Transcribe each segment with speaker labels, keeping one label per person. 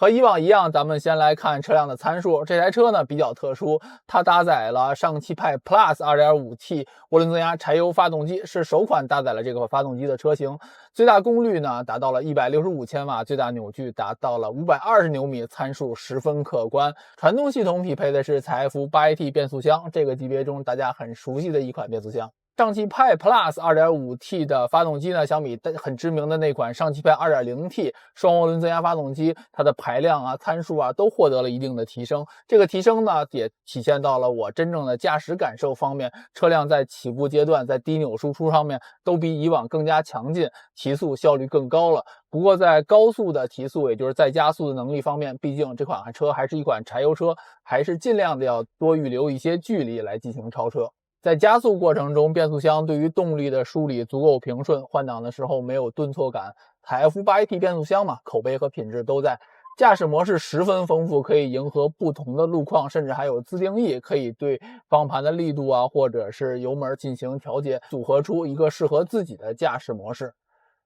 Speaker 1: 和以往一样，咱们先来看车辆的参数。这台车呢比较特殊，它搭载了上汽派 Plus 2.5T 涡轮增压柴油发动机，是首款搭载了这个发动机的车型。最大功率呢达到了165千瓦，最大扭矩达到了520牛米，参数十分可观。传动系统匹配的是采孚 8AT 变速箱，这个级别中大家很熟悉的一款变速箱。上汽派 Plus 2.5T 的发动机呢，相比很知名的那款上汽派 2.0T 双涡轮增压发动机，它的排量啊、参数啊都获得了一定的提升。这个提升呢，也体现到了我真正的驾驶感受方面，车辆在起步阶段、在低扭输出上面都比以往更加强劲，提速效率更高了。不过在高速的提速，也就是在加速的能力方面，毕竟这款车还是一款柴油车，还是尽量的要多预留一些距离来进行超车。在加速过程中，变速箱对于动力的梳理足够平顺，换挡的时候没有顿挫感。采孚 8AT 变速箱嘛，口碑和品质都在。驾驶模式十分丰富，可以迎合不同的路况，甚至还有自定义，可以对方向盘的力度啊，或者是油门进行调节，组合出一个适合自己的驾驶模式。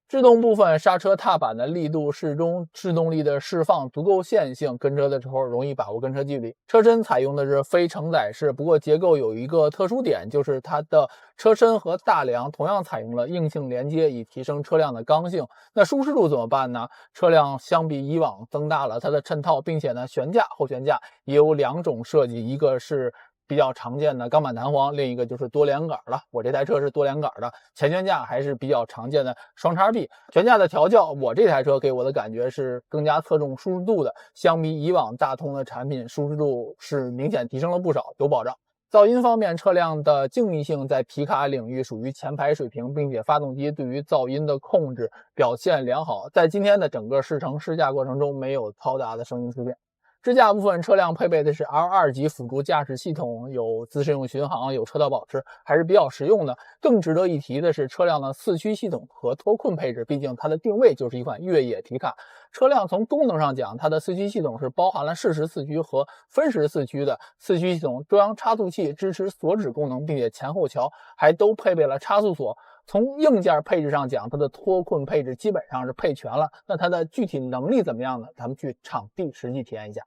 Speaker 1: 制动部分，刹车踏板的力度适中，制动力的释放足够线性，跟车的时候容易把握跟车距离。车身采用的是非承载式，不过结构有一个特殊点，就是它的车身和大梁同样采用了硬性连接，以提升车辆的刚性。那舒适度怎么办呢？车辆相比以往增大了它的衬套，并且呢，悬架、后悬架也有两种设计，一个是比较常见的钢板弹簧，另一个就是多连杆了。我这台车是多连杆的，前悬架还是比较常见的双叉臂。悬架的调教，我这台车给我的感觉是更加侧重舒适度的，相比以往大通的产品，舒适度是明显提升了不少，有保障。噪音方面，车辆的静谧性在皮卡领域属于前排水平，并且发动机对于噪音的控制表现良好，在今天的整个试乘试驾过程中没有嘈杂的声音出现。支架部分，车辆配备的是 L2 级辅助驾驶系统，有自适应巡航，有车道保持，还是比较实用的。更值得一提的是车辆的四驱系统和脱困配置，毕竟它的定位就是一款越野皮卡。车辆从功能上讲，它的四驱系统是包含了适时四驱和分时四驱的。四驱系统中央差速器支持锁止功能，并且前后桥还都配备了差速锁。从硬件配置上讲，它的脱困配置基本上是配全了。那它的具体能力怎么样呢？咱们去场地实际体验一下。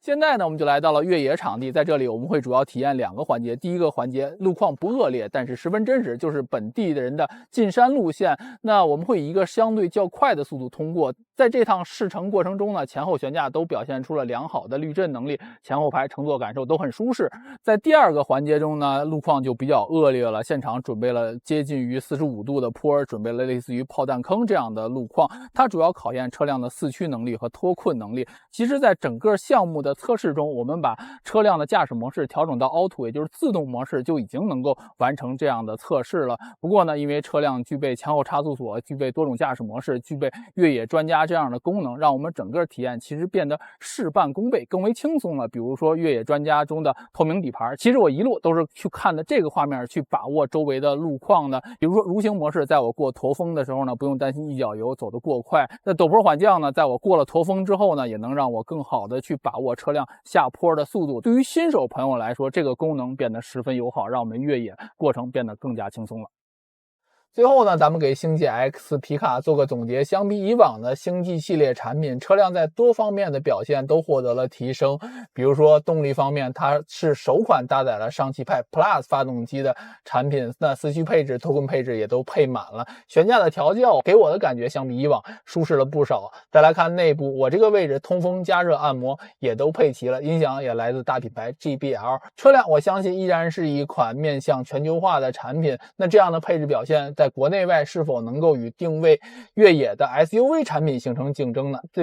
Speaker 1: 现在呢，我们就来到了越野场地，在这里我们会主要体验两个环节。第一个环节，路况不恶劣，但是十分真实，就是本地的人的进山路线。那我们会以一个相对较快的速度通过。在这趟试乘过程中呢，前后悬架都表现出了良好的滤震能力，前后排乘坐感受都很舒适。在第二个环节中呢，路况就比较恶劣了，现场准备了接近于45度的坡，准备了类似于炮弹坑这样的路况，它主要考验车辆的四驱能力和脱困能力。其实在整个项目的测试中，我们把车辆的驾驶模式调整到 Auto， 也就是自动模式，就已经能够完成这样的测试了。不过呢，因为车辆具备前后差速锁，具备多种驾驶模式，具备越野专家这样的功能，让我们整个体验其实变得事半功倍，更为轻松了。比如说越野专家中的透明底盘，其实我一路都是去看的这个画面，去把握周围的路况的。比如说蠕行模式，在我过驼峰的时候呢，不用担心一脚油走得过快。那陡坡缓降呢，在我过了驼峰之后呢，也能让我更好的去把握车辆下坡的速度。对于新手朋友来说，这个功能变得十分友好，让我们越野过程变得更加轻松了。最后呢，咱们给星际 X 皮卡做个总结。相比以往的星际系列产品，车辆在多方面的表现都获得了提升。比如说动力方面，它是首款搭载了上汽派 Plus 发动机的产品，那四驱配置、脱困配置也都配满了。悬架的调教给我的感觉相比以往舒适了不少。再来看内部，我这个位置通风、加热、按摩也都配齐了，音响也来自大品牌 JBL。车辆我相信依然是一款面向全球化的产品。那这样的配置表现在国内外是否能够与定位越野的 SUV 产品形成竞争呢？对于